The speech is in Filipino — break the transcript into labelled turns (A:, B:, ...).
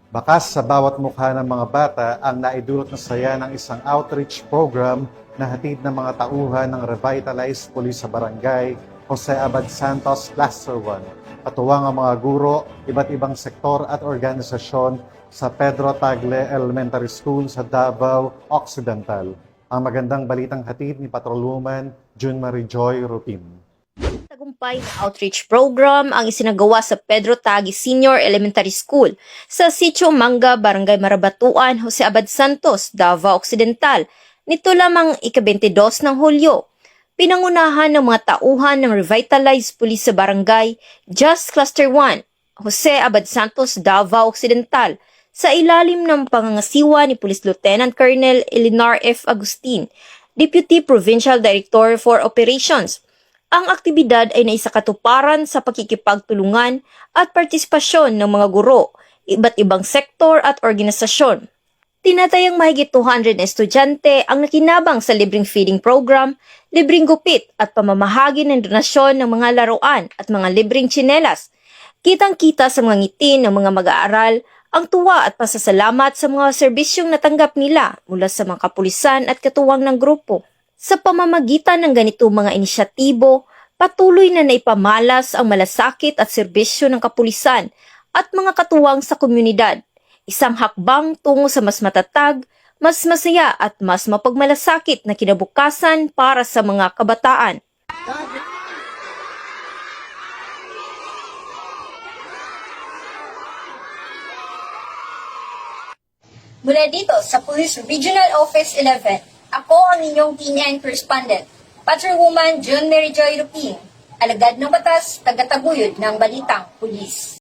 A: Bakas sa bawat mukha ng mga bata ang naidulot na saya ng isang outreach program na hatid ng mga tauhan ng Revitalized Police sa Barangay Jose Abad Santos, Cluster 1. Katuwang ang mga guro, iba't ibang sektor at organisasyon sa Pedro Tagle Elementary School sa Davao Occidental. Ang magandang balitang hatid ni Patrolwoman June Marie Joy Rupin.
B: Tagumpay na outreach program ang isinagawa sa Pedro Tagle Senior Elementary School sa Sitio Manga, Barangay Marabatuan, Jose Abad Santos, Davao Occidental, nito lamang ika-22 ng Hulyo. Pinangunahan ng mga tauhan ng Revitalized Police sa Barangay Just Cluster 1, Jose Abad Santos, Davao Occidental, sa ilalim ng pangangasiwa ni Police Lieutenant Colonel Elinar F. Agustin, Deputy Provincial Director for Operations. Ang aktibidad ay naisakatuparan sa pakikipagtulungan at partisipasyon ng mga guro, iba't ibang sektor at organisasyon. Tinatayang mahigit 200 na estudyante ang nakinabang sa libreng feeding program, libreng gupit at pamamahagi ng donasyon ng mga laruan at mga libreng tsinelas. Kitang-kita sa mga ngiti ng mga mag-aaral ang tuwa at pasasalamat sa mga serbisyong natanggap nila mula sa mga kapulisan at katuwang ng grupo. Sa pamamagitan ng ganitong mga inisyatibo, patuloy na naipamalas ang malasakit at serbisyo ng kapulisan at mga katuwang sa komunidad. Isang hakbang tungo sa mas matatag, mas masaya at mas mapagmalasakit na kinabukasan para sa mga kabataan.
C: Mula dito sa Police Regional Office 11, ako ang inyong PNN correspondent, Patrolwoman June Mary Joy Rupin, alagad ng batas, tagataguyod ng balitang pulis.